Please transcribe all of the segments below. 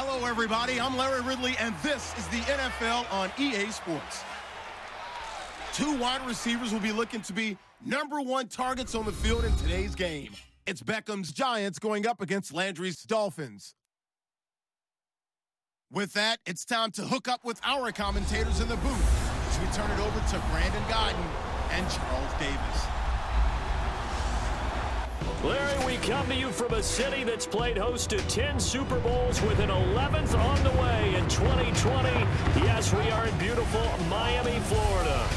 Hello, everybody. I'm Larry Ridley, and this is the NFL on EA Sports. Two wide receivers will be looking to be #1 targets on the field in today's game. It's Beckham's Giants going up against Landry's Dolphins. With that, it's time to hook up with our commentators in the booth as we turn it over to Brandon Godden and Charles Davis. Larry, we come to you from a city that's played host to 10 Super Bowls with an 11th on the way in 2020. Yes, we are in beautiful Miami, Florida.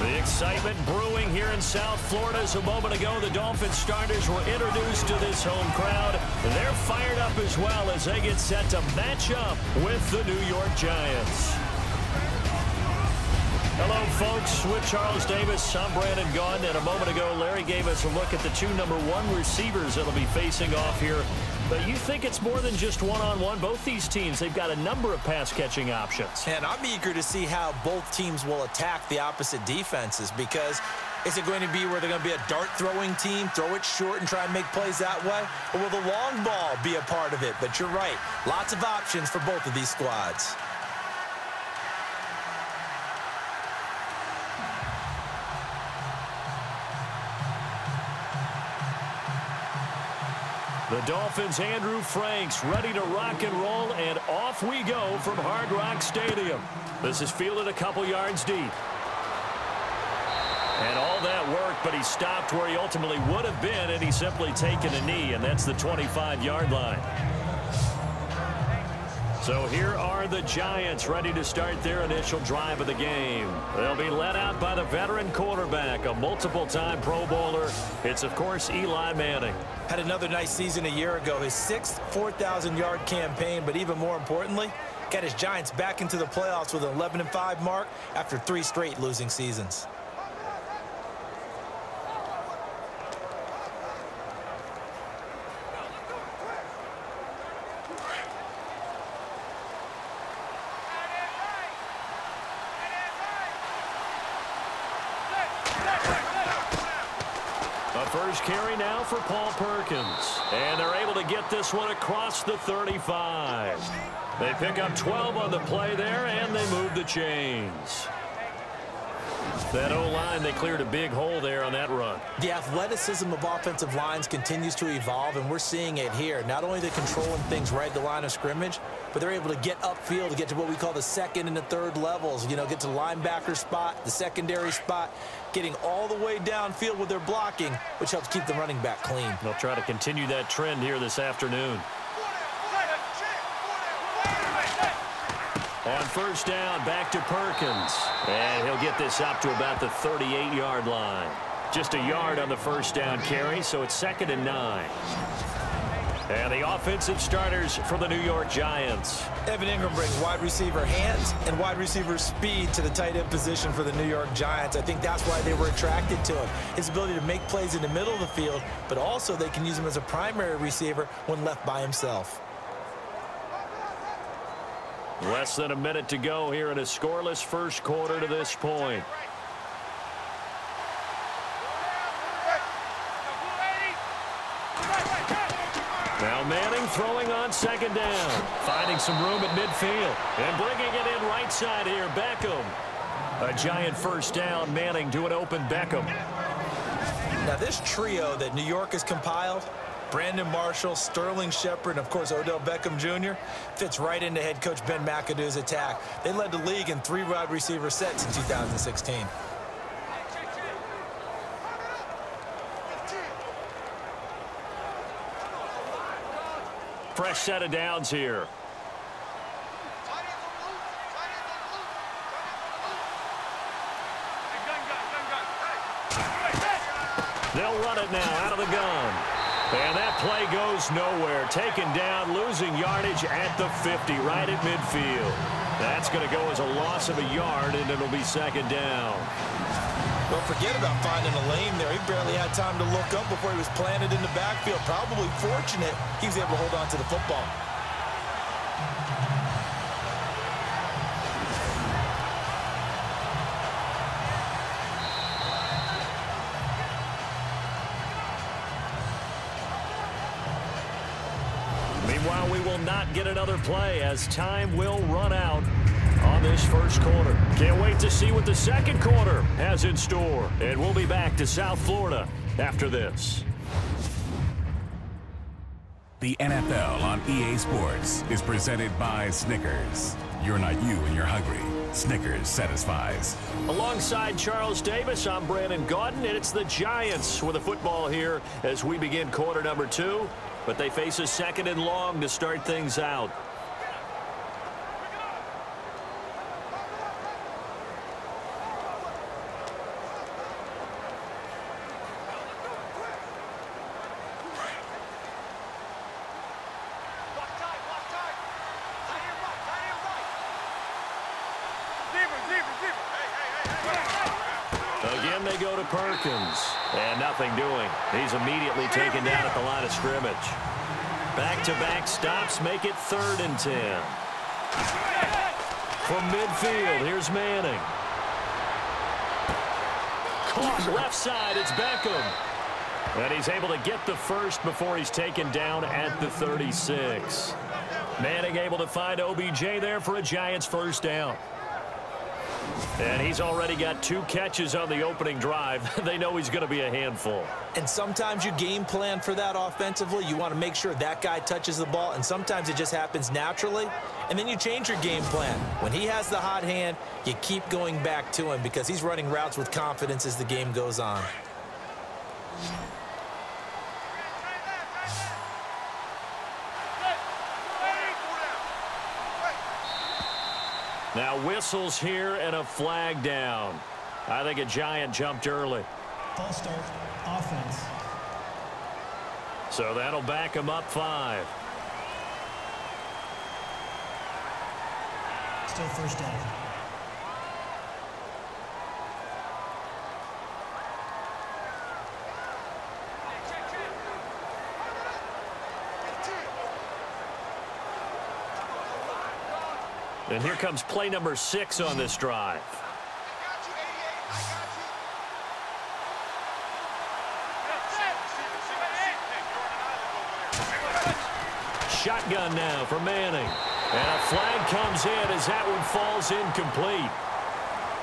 The excitement brewing here in South Florida. As a moment ago, the Dolphins starters were introduced to this home crowd. They're fired up as well as they get set to match up with the New York Giants. Hello, folks. With Charles Davis, I'm Brandon Gaudin. And a moment ago, Larry gave us a look at the two #1 receivers that'll be facing off here. But you think it's more than just one-on-one? Both these teams, they've got a number of pass-catching options. And I'm eager to see how both teams will attack the opposite defenses, because is it going to be where they're going to be a dart-throwing team, throw it short and try and make plays that way? Or will the long ball be a part of it? But you're right, lots of options for both of these squads. The Dolphins' Andrew Franks ready to rock and roll, and off we go from Hard Rock Stadium. This is fielded a couple yards deep. And all that work, but he stopped where he ultimately would have been had he simply taken a knee, and that's the 25-yard line. So here are the Giants ready to start their initial drive of the game. They'll be led out by the veteran quarterback, a multiple-time Pro Bowler. It's, of course, Eli Manning. Had another nice season a year ago, his 6th 4,000-yard campaign, but even more importantly, got his Giants back into the playoffs with an 11-5 mark after 3 straight losing seasons. First carry now for Paul Perkins. And they're able to get this one across the 35. They pick up 12 on the play there, and they move the chains. That O-line, they cleared a big hole there on that run. The athleticism of offensive lines continues to evolve, and we're seeing it here. Not only they're controlling things right at the line of scrimmage, but they're able to get upfield to get to what we call the second and the third levels. You know, get to the linebacker spot, the secondary spot, getting all the way downfield with their blocking, which helps keep the running back clean. They'll try to continue that trend here this afternoon. On first down, back to Perkins. And he'll get this up to about the 38-yard line. Just a yard on the first down carry, so it's 2nd and 9. And the offensive starters for the New York Giants. Evan Ingram brings wide receiver hands and wide receiver speed to the tight end position for the New York Giants. I think that's why they were attracted to him. His ability to make plays in the middle of the field, but also they can use him as a primary receiver when left by himself. Less than a minute to go here in a scoreless first quarter to this point. Now Manning throwing on 2nd down. Finding some room at midfield. And bringing it in right side here, Beckham. A giant first down, Manning to an open Beckham. Now this trio that New York has compiled, Brandon Marshall, Sterling Shepard, and of course Odell Beckham Jr., fits right into head coach Ben McAdoo's attack. They led the league in 3 wide receiver sets in 2016. Fresh set of downs here. They'll run it now out of the gun. And that play goes nowhere. Taken down, losing yardage at the 50, right at midfield. That's going to go as a loss of a yard, and it'll be 2nd down. Don't forget about finding a lane there. He barely had time to look up before he was planted in the backfield. Probably fortunate he was able to hold on to the football. Meanwhile, we will not get another play as time will run out on this first quarter. Can't wait to see what the second quarter has in store. And we'll be back to South Florida after this. The NFL on EA Sports is presented by Snickers. You're not you when you're hungry. Snickers satisfies. Alongside Charles Davis, I'm Brandon Gaudin, and it's the Giants with the football here as we begin quarter number 2. But they face a second and long to start things out. Again, they go to Perkins. And nothing doing. He's immediately taken down at the line of scrimmage. Back-to-back stops make it 3rd and 10. From midfield, here's Manning. Caught left side, it's Beckham. And he's able to get the first before he's taken down at the 36. Manning able to find OBJ there for a Giants first down. And he's already got 2 catches on the opening drive. They know he's going to be a handful. And sometimes you game plan for that offensively. You want to make sure that guy touches the ball, and sometimes it just happens naturally. And then you change your game plan. When he has the hot hand, you keep going back to him because he's running routes with confidence as the game goes on. Now whistles here and a flag down. I think a Giant jumped early. False start, offense. So that'll back him up 5. Still first down. And here comes play number 6 on this drive. Shotgun now for Manning. And a flag comes in as that one falls incomplete.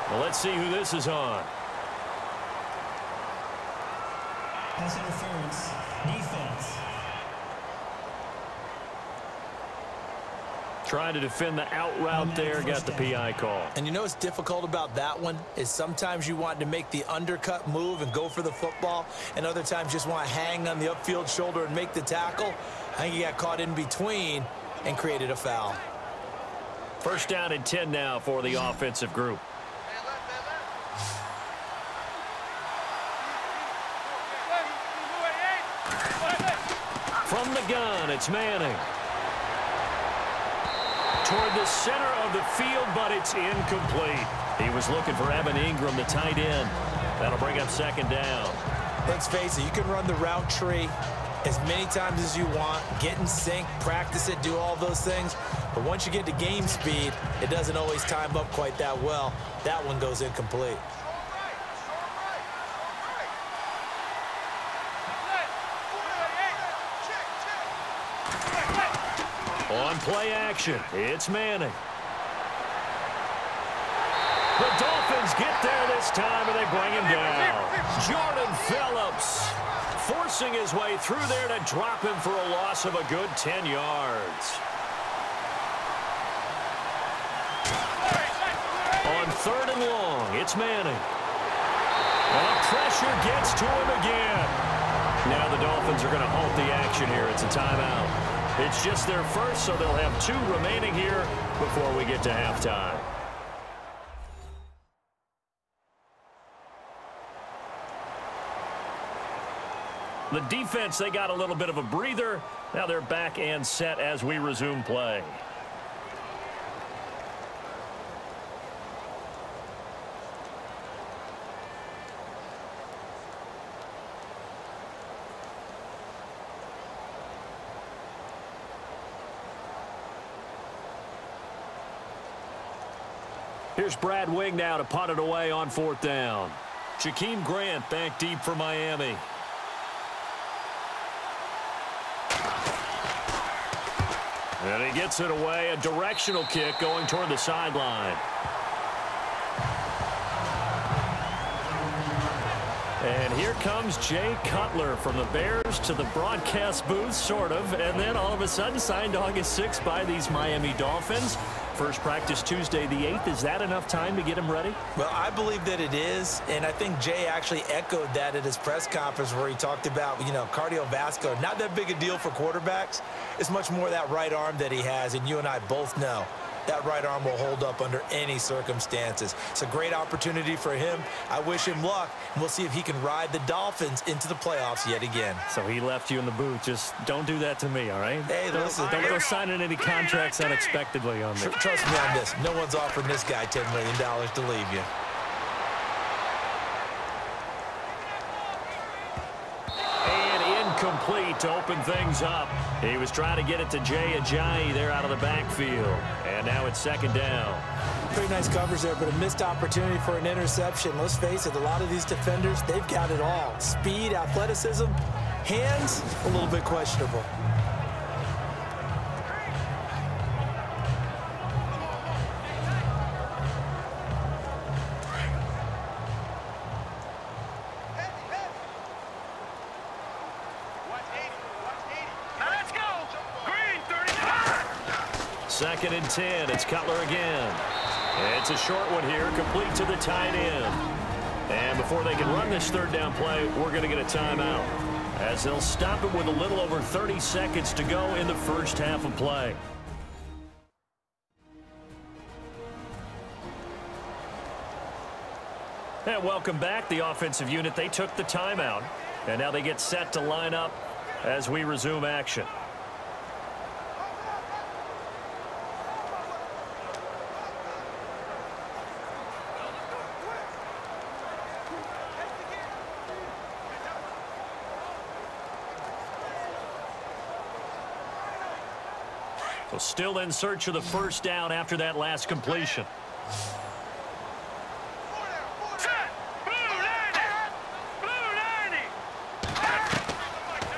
Well, let's see who this is on. Pass interference, defense. Trying to defend the out route there, got the PI call. And you know what's difficult about that one is sometimes you want to make the undercut move and go for the football, and other times just want to hang on the upfield shoulder and make the tackle. I think he got caught in between and created a foul. First down and 10 now for the offensive group. From the gun, it's Manning. Toward the center of the field, but it's incomplete. He was looking for Evan Ingram, the tight end. That'll bring up second down. Let's face it, you can run the route tree as many times as you want, get in sync, practice it, do all those things. But once you get to game speed, it doesn't always time up quite that well. That one goes incomplete. On play action, it's Manning. The Dolphins get there this time, and they bring him down. Jordan Phillips forcing his way through there to drop him for a loss of a good 10 yards. On 3rd and long, it's Manning. And pressure gets to him again. Now the Dolphins are going to halt the action here. It's a timeout. It's just their first, so they'll have 2 remaining here before we get to halftime. The defense, they got a little bit of a breather. Now they're back and set as we resume play. Here's Brad Wing now to punt it away on 4th down. Jakeem Grant back deep for Miami. And he gets it away, a directional kick going toward the sideline. And here comes Jay Cutler from the Bears to the broadcast booth, sort of, and then all of a sudden signed August 6th by these Miami Dolphins. First practice Tuesday the 8th. Is that enough time to get him ready? Well, I believe that it is, and I think Jay actually echoed that at his press conference where he talked about, cardiovascular. Not that big a deal for quarterbacks. It's much more that right arm that he has, and you and I both know that right arm will hold up under any circumstances. It's a great opportunity for him. I wish him luck, and we'll see if he can ride the Dolphins into the playoffs yet again. So he left you in the booth. Just don't do that to me, all right? Hey, listen. Don't go signing any contracts unexpectedly on me. Trust me on this. No one's offering this guy $10 million to leave you. Complete to open things up. He was trying to get it to Jay Ajayi there out of the backfield. And now it's second down. Pretty nice coverage there, but a missed opportunity for an interception. Let's face it, a lot of these defenders, they've got it all. Speed, athleticism, hands, a little bit questionable. Second and 10. It's Cutler again. It's a short one here, complete to the tight end. And before they can run this third down play, we're going to get a timeout, as they'll stop it with a little over 30 seconds to go in the first half of play. And welcome back. The offensive unit, they took the timeout, and now they get set to line up as we resume action. So still in search of the first down after that last completion.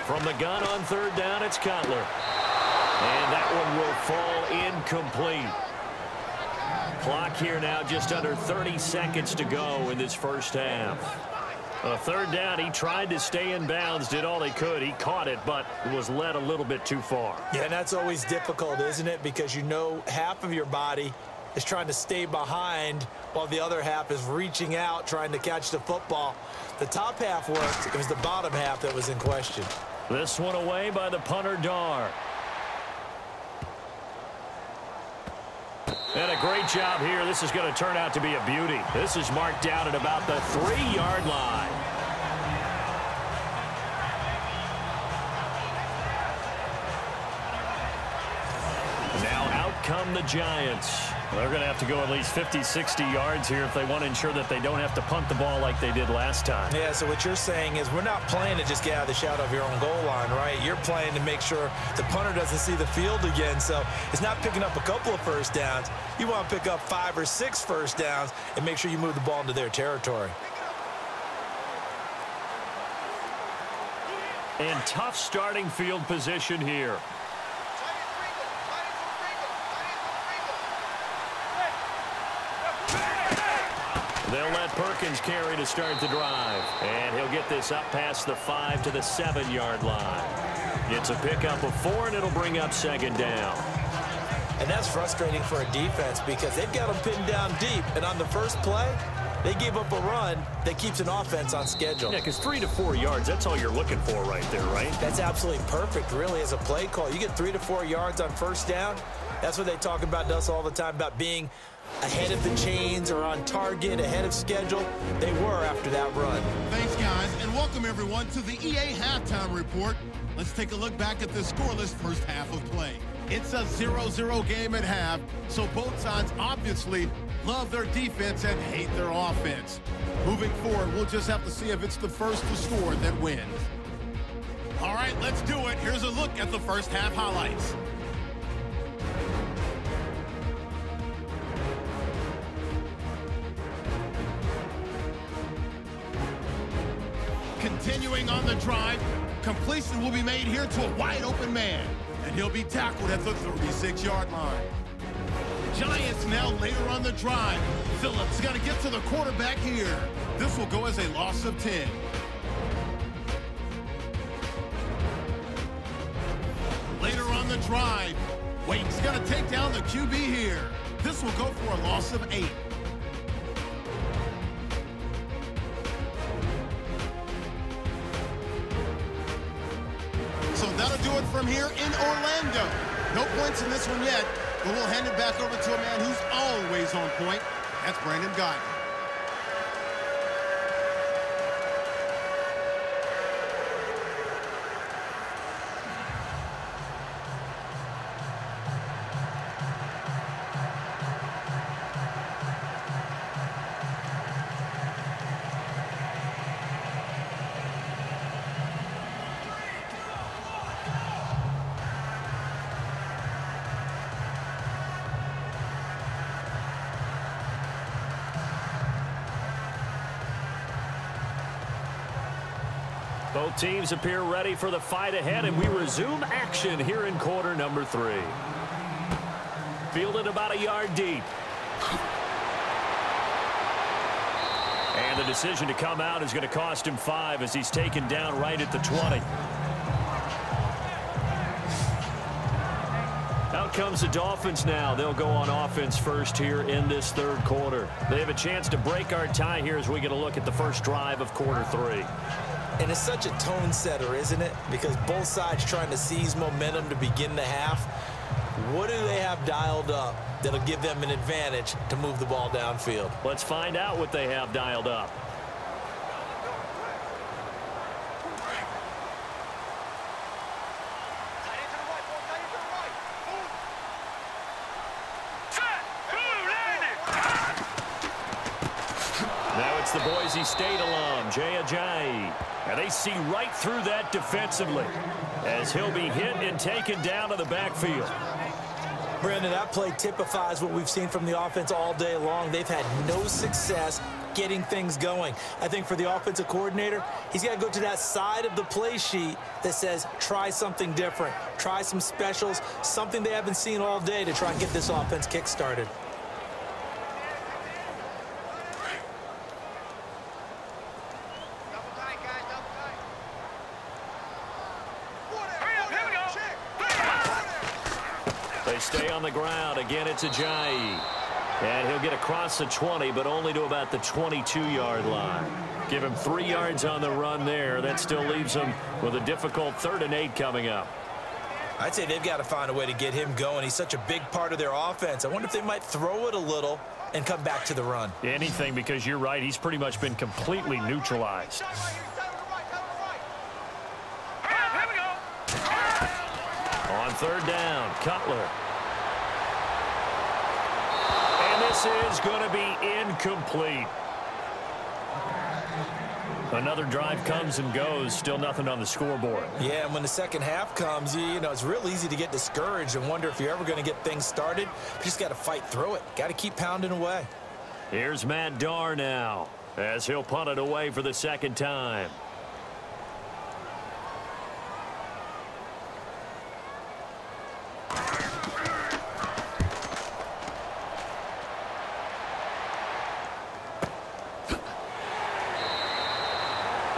From the gun on third down, it's Cutler. And that one will fall incomplete. Clock here now just under 30 seconds to go in this first half. Third down, he tried to stay in bounds, did all he could. He caught it, but was led a little bit too far. Yeah, and that's always difficult, isn't it? Because you know half of your body is trying to stay behind while the other half is reaching out, trying to catch the football. The top half worked. It was the bottom half that was in question. This one away by the punter, Dar. And a great job here. This is going to turn out to be a beauty. This is marked down at about the 3-yard line. Now out come the Giants. They're going to have to go at least 50, 60 yards here if they want to ensure that they don't have to punt the ball like they did last time. Yeah, so what you're saying is we're not playing to just get out of the shadow of your own goal line, right? You're playing to make sure the punter doesn't see the field again. So it's not picking up a couple of first downs. You want to pick up 5 or 6 first downs and make sure you move the ball into their territory. And tough starting field position here. They'll let Perkins carry to start the drive. And he'll get this up past the 5 to the 7-yard line. It's a pickup of 4, and it'll bring up second down. And that's frustrating for a defense because they've got them pinned down deep. And on the first play, they gave up a run that keeps an offense on schedule. Yeah, because 3 to 4 yards, that's all you're looking for right there, right? That's absolutely perfect, really, as a play call. You get 3 to 4 yards on first down. That's what they talk about to us all the time, about being ahead of the chains or on target, ahead of schedule. They were after that run. Thanks, guys, and welcome, everyone, to the EA Halftime Report. Let's take a look back at the scoreless first half of play. It's a 0-0 game at half, so both sides obviously love their defense and hate their offense. Moving forward, we'll just have to see if it's the first to score that wins. All right, let's do it. Here's a look at the first half highlights. Continuing on the drive, completion will be made here to a wide open man. And He'll be tackled at the 36-yard line. Giants now later on the drive. Phillips got to get to the quarterback here. This will go as a loss of 10. Later on the drive, Wake's going to take down the QB here. This will go for a loss of 8. So that'll do it from here in Orlando. No points in this one yet, but we'll hand it back over to a man who's always on point. That's Brandon Guyton. Both teams appear ready for the fight ahead, and we resume action here in quarter number 3. Fielded about a yard deep. And the decision to come out is going to cost him 5 as he's taken down right at the 20. Out comes the Dolphins now. They'll go on offense first here in this third quarter. They have a chance to break our tie here as we get a look at the first drive of quarter 3. And it's such a tone setter, isn't it? Because both sides trying to seize momentum to begin the half. What do they have dialed up that'll give them an advantage to move the ball downfield? Let's find out what they have dialed up. Now it's the Boise State alum, Jay Ajayi. And they see right through that defensively as he'll be hit and taken down to the backfield. Brandon, that play typifies what we've seen from the offense all day long. They've had no success getting things going. I think for the offensive coordinator, he's got to go to that side of the play sheet that says try something different, try some specials, something they haven't seen all day to try and get this offense kick-started. They stay on the ground. Again, it's Ajayi. And he'll get across the 20, but only to about the 22-yard line. Give him 3 yards on the run there. That still leaves him with a difficult 3rd and 8 coming up. I'd say they've got to find a way to get him going. He's such a big part of their offense. I wonder if they might throw it a little and come back to the run. Anything, because you're right. He's pretty much been completely neutralized. On 3rd down, Cutler. And this is going to be incomplete. Another drive comes and goes. Still nothing on the scoreboard. Yeah, and when the second half comes, you know, it's real easy to get discouraged and wonder if you're ever going to get things started. You just got to fight through it. Got to keep pounding away. Here's Matt Darr now as he'll punt it away for the 2nd time.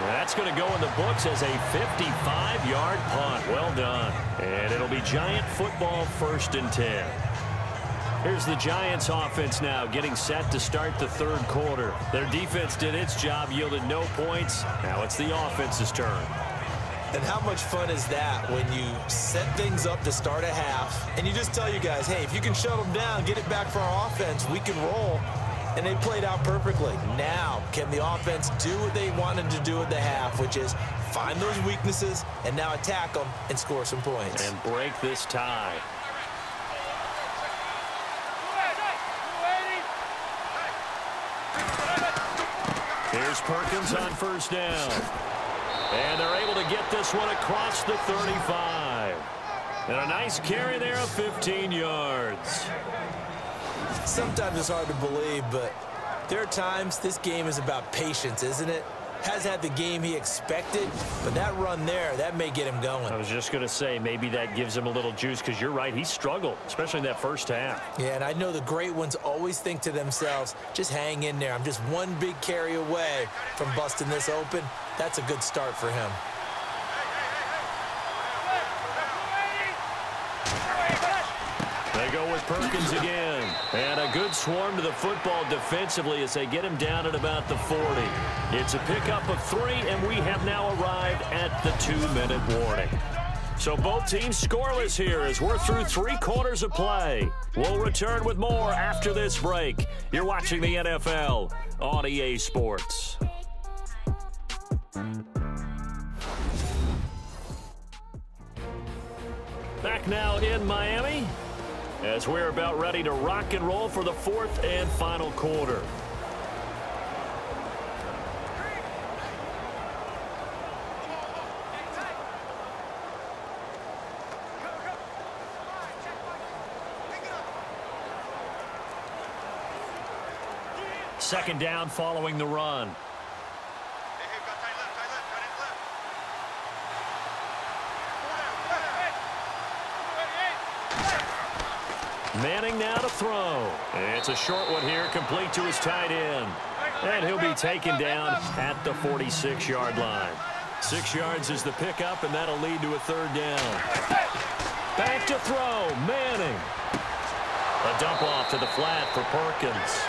That's going to go in the books as a 55-yard punt. Well done. And it'll be Giant football, 1st and 10. Here's the Giants offense now getting set to start the 3rd quarter. Their defense did its job, yielded no points. Now it's the offense's turn. And how much fun is that when you set things up to start a half and you just tell you guys, hey, if you can shut them down, get it back for our offense, we can roll. And they played out perfectly. Now, can the offense do what they wanted to do at the half, which is find those weaknesses and now attack them and score some points. And break this tie. Here's Perkins on 1st down. And they're able to get this one across the 35. And a nice carry there of 15 yards. Sometimes it's hard to believe, but there are times this game is about patience, isn't it? Has had the game he expected, but that run there, that may get him going. I was just going to say, maybe that gives him a little juice, because you're right, he struggled, especially in that first half. Yeah, and I know the great ones always think to themselves, just hang in there. I'm just one big carry away from busting this open. That's a good start for him. They go with Perkins again. And a good swarm to the football defensively as they get him down at about the 40. It's a pickup of 3, and we have now arrived at the 2-minute warning. So both teams scoreless here as we're through 3 quarters of play. We'll return with more after this break. You're watching the NFL on EA Sports. Back now in Miami, as we're about ready to rock and roll for the 4th and final quarter. Second down following the run. Manning now to throw. It's a short one here, complete to his tight end. And he'll be taken down at the 46-yard line. 6 yards is the pickup, and that'll lead to a 3rd down. Back to throw, Manning. A dump off to the flat for Perkins.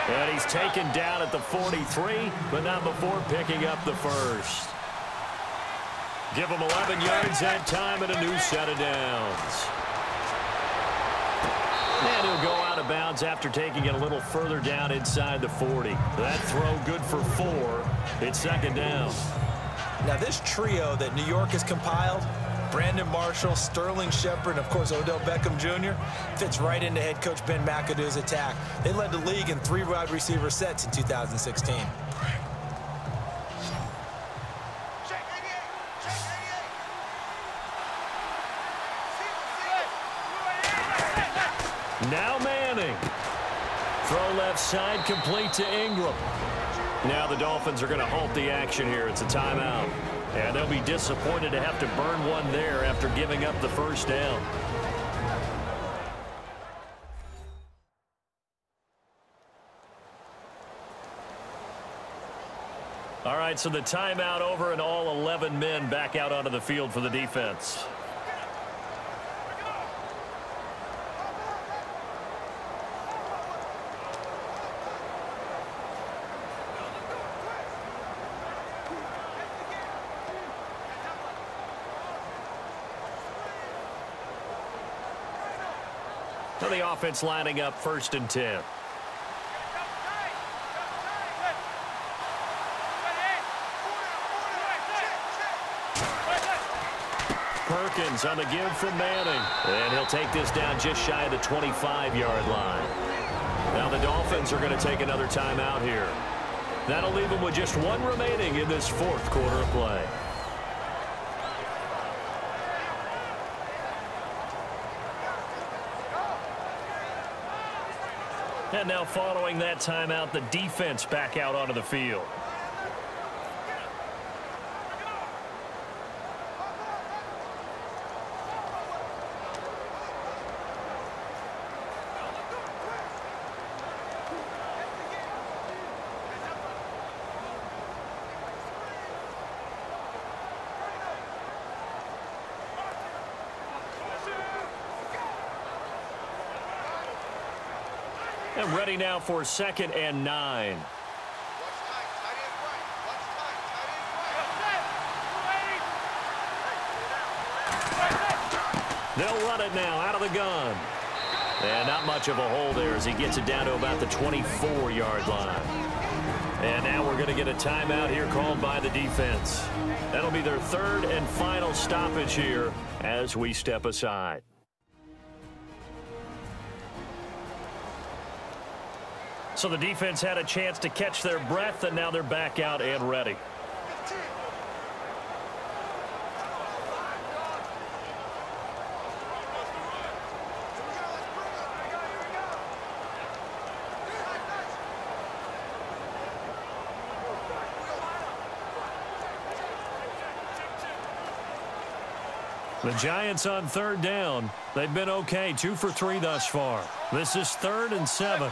And he's taken down at the 43, but not before picking up the first. Give him 11 yards that time and a new set of downs. And he'll go out of bounds after taking it a little further down inside the 40. That throw good for 4. It's 2nd down. Now this trio that New York has compiled, Brandon Marshall, Sterling Shepard, and of course Odell Beckham Jr., fits right into head coach Ben McAdoo's attack. They led the league in 3 wide receiver sets in 2016. Now Manning. Throw left side, complete to Ingram. Now the Dolphins are going to halt the action here. It's a timeout. And they'll be disappointed to have to burn one there after giving up the first down. All right, so the timeout over and all 11 men back out onto the field for the defense. So the offense lining up 1st and 10. Perkins on the give from Manning. And he'll take this down just shy of the 25-yard line. Now the Dolphins are going to take another timeout here. That'll leave them with just 1 remaining in this 4th quarter of play. And now following that timeout, the defense back out onto the field. And ready now for 2nd and 9. They'll run it now out of the gun. And not much of a hole there as he gets it down to about the 24-yard line. And now we're going to get a timeout here called by the defense. That'll be their 3rd and final stoppage here as we step aside. So the defense had a chance to catch their breath, and now they're back out and ready. The Giants on third down. They've been okay, 2 for 3 thus far. This is 3rd and 7.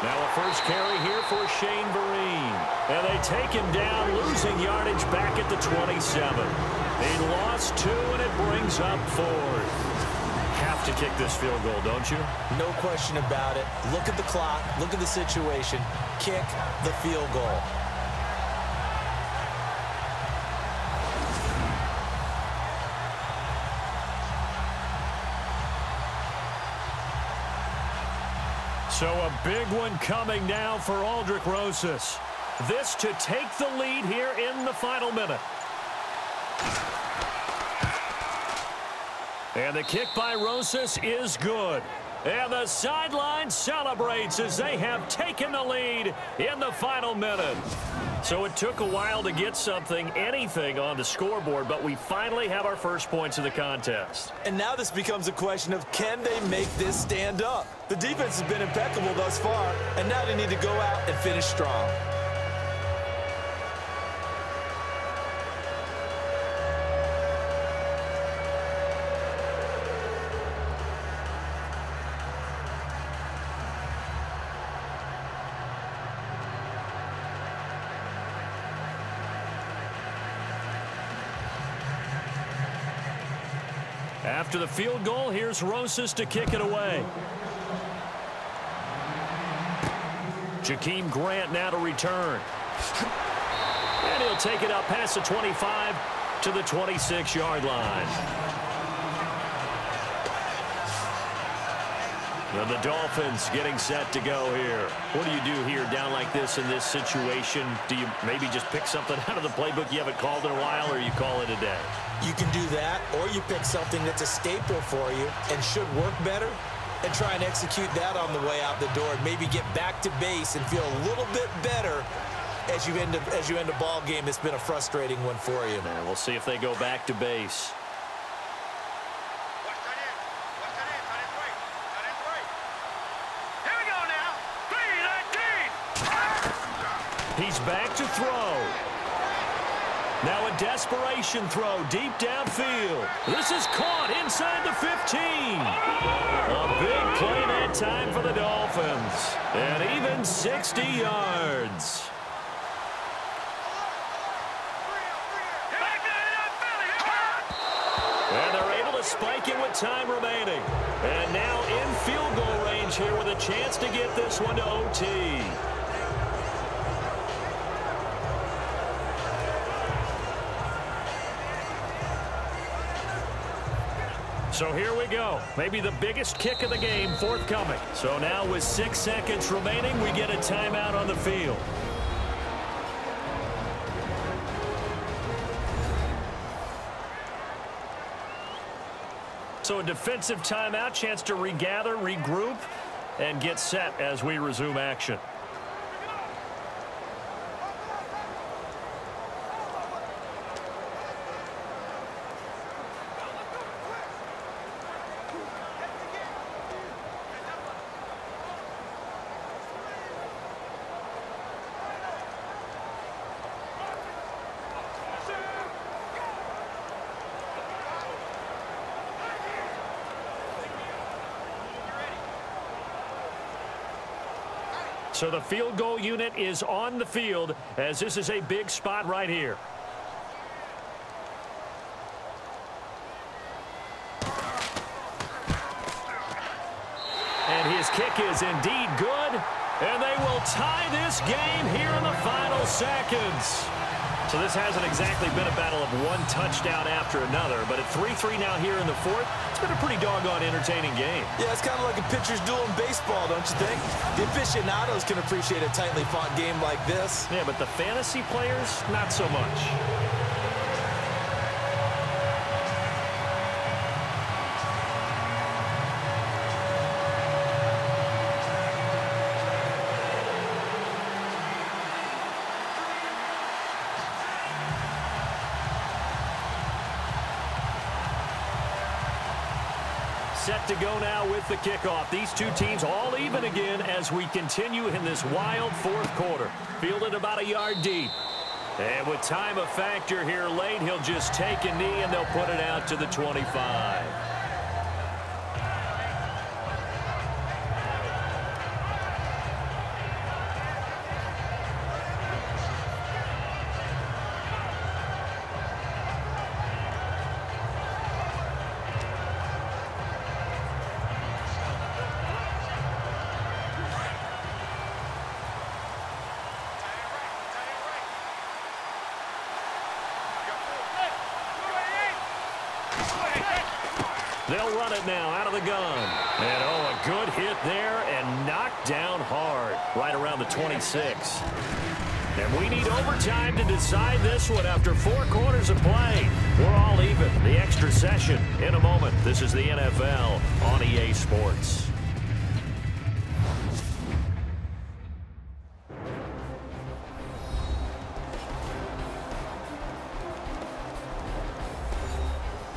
Now a first carry here for Shane Vereen. And they take him down, losing yardage back at the 27. He lost 2, and it brings up 4th. Have to kick this field goal, don't you? No question about it. Look at the clock. Look at the situation. Kick the field goal. So a big one coming now for Aldrick Rosas. This to take the lead here in the final minute. And the kick by Rosas is good. And the sideline celebrates as they have taken the lead in the final minute. So it took a while to get anything on the scoreboard, but we finally have our first points of the contest. And now this becomes a question of, can they make this stand up? The defense has been impeccable thus far, and now they need to go out and finish strong. After the field goal, here's Rosas to kick it away. Jakeem Grant now to return. And he'll take it up past the 25 to the 26-yard line. And the Dolphins getting set to go here. What do you do here down like this in this situation? Do you maybe just pick something out of the playbook you haven't called in a while, or you call it a day? You can do that, or you pick something that's a staple for you and should work better and try and execute that on the way out the door and maybe get back to base and feel a little bit better as you end a ball game that's been a frustrating one for you. And we'll see if they go back to base. He's back to throw. Now a desperation throw deep downfield. This is caught inside the 15. A big play that time for the Dolphins. And even 60 yards. And they're able to spike it with time remaining. And now in field goal range here with a chance to get this one to OT. So here we go. Maybe the biggest kick of the game forthcoming. So now with 6 seconds remaining, we get a timeout on the field. So a defensive timeout, chance to regather, regroup, and get set as we resume action. So the field goal unit is on the field as this is a big spot right here. And his kick is indeed good. And they will tie this game here in the final seconds. So this hasn't exactly been a battle of one touchdown after another, but at 3-3 now here in the fourth, it's been a pretty doggone entertaining game. Yeah, it's kind of like a pitcher's duel in baseball, don't you think? The aficionados can appreciate a tightly fought game like this. Yeah, but the fantasy players, not so much. Set to go now with the kickoff. These two teams all even again as we continue in this wild fourth quarter. Fielded about a yard deep. And with time a factor here late, he'll just take a knee and they'll put it out to the 25. They'll run it now out of the gun. And, oh, a good hit there and knocked down hard right around the 26. And we need overtime to decide this one after 4 quarters of play. We're all even. The extra session in a moment. This is the NFL on EA Sports.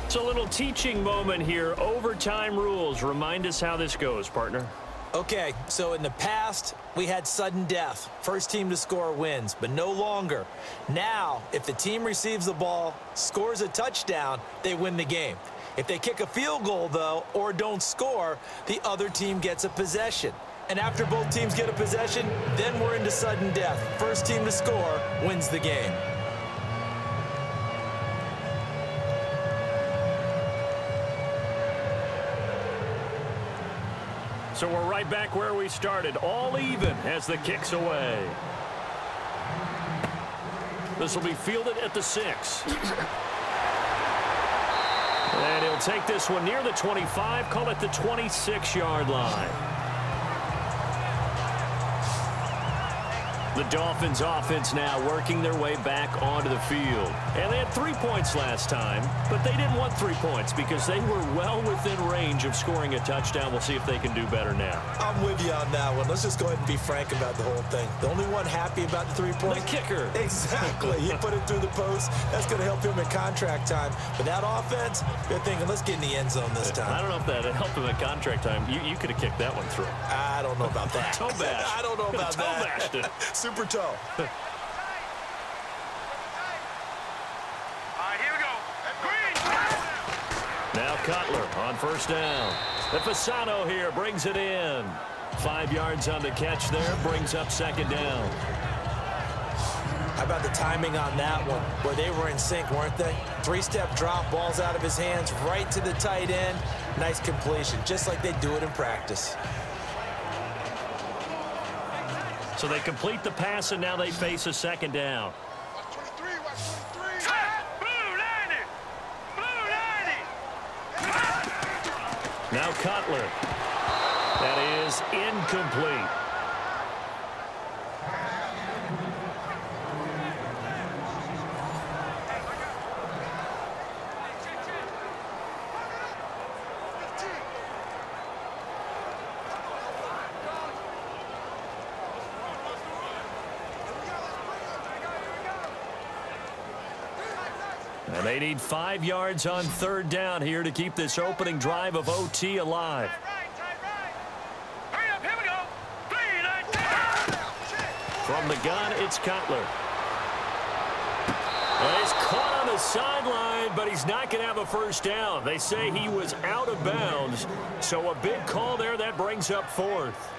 It's a little teaching moment here. Overtime rules. Remind us how this goes, partner. Okay, so in the past, we had sudden death. First team to score wins, but no longer. Now, if the team receives the ball, scores a touchdown, they win the game. If they kick a field goal, though, or don't score, the other team gets a possession. And after both teams get a possession, then we're into sudden death. First team to score wins the game. So we're right back where we started, all even as the kick's away. This will be fielded at the 6. And he'll take this one near the 25, call it the 26-yard line. The Dolphins offense now working their way back onto the field. And they had 3 points last time, but they didn't want 3 points because they were well within range of scoring a touchdown. We'll see if they can do better now. I'm with you on that one. Let's just go ahead and be frank about the whole thing. The only one happy about the 3 points? The kicker. Exactly. He put it through the post. That's going to help him in contract time. But that offense, they're thinking, let's get in the end zone this time. I don't know if that helped him at contract time. You could have kicked that one through. I don't know about that. Toe bash. I don't know about that. Toe bashed it. Super toe. All right, here we go. Green. Now Cutler on first down. The Fasano here brings it in. 5 yards on the catch there, brings up second down. How about the timing on that one, where they were in sync, weren't they? 3-step drop, balls out of his hands, right to the tight end. Nice completion, just like they do it in practice. So they complete the pass, and now they face a second down. Now Cutler. That is incomplete. And they need 5 yards on third down here to keep this opening drive of OT alive. Hurry up, here we go. 3, 9, 10. From the gun, it's Cutler. Well, he's caught on the sideline, but he's not going to have a first down. They say he was out of bounds, so a big call there that brings up fourth.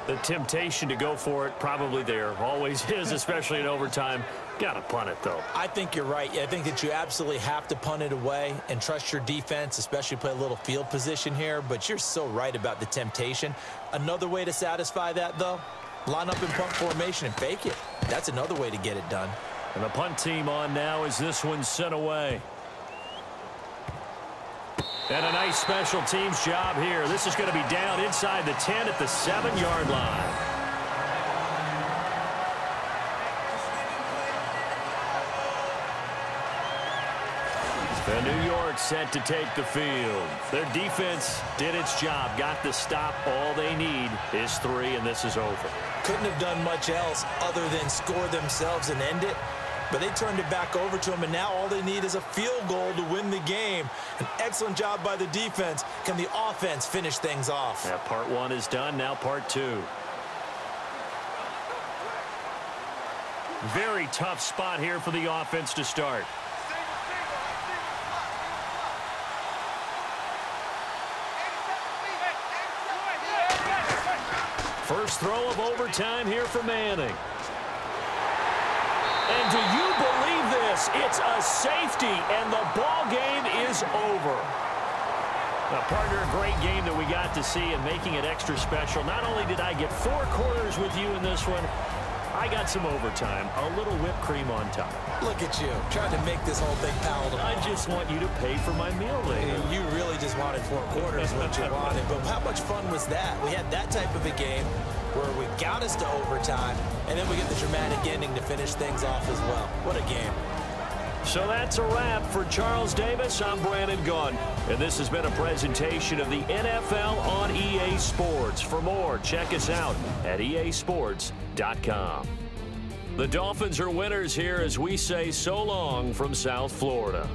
The temptation to go for it probably there. Always is, especially in overtime. Got to punt it, though. I think you're right. I think that you absolutely have to punt it away and trust your defense, especially play a little field position here. But you're so right about the temptation. Another way to satisfy that, though, line up in punt formation and fake it. That's another way to get it done. And the punt team on now as this one's sent away. And a nice special teams job here. This is going to be down inside the 10 at the 7-yard line. And New York set to take the field. Their defense did its job, got the stop. All they need is 3, and this is over. Couldn't have done much else other than score themselves and end it. But they turned it back over to them, and now all they need is a field goal to win the game. An excellent job by the defense. Can the offense finish things off? Yeah, part 1 is done. Now part 2. Very tough spot here for the offense to start. First throw of overtime here for Manning. And do you believe this? It's a safety, and the ball game is over. Now, partner, a great game that we got to see and making it extra special. Not only did I get 4 quarters with you in this one, I got some overtime, a little whipped cream on top. Look at you, trying to make this whole thing palatable. I just want you to pay for my meal later. You really just wanted 4 quarters, what you wanted. But how much fun was that? We had that type of a game where we got us to overtime, and then we get the dramatic ending to finish things off as well. What a game. So that's a wrap for Charles Davis. I'm Brandon Gunn, and this has been a presentation of the NFL on EA Sports. For more, check us out at easports.com. The Dolphins are winners here as we say so long from South Florida.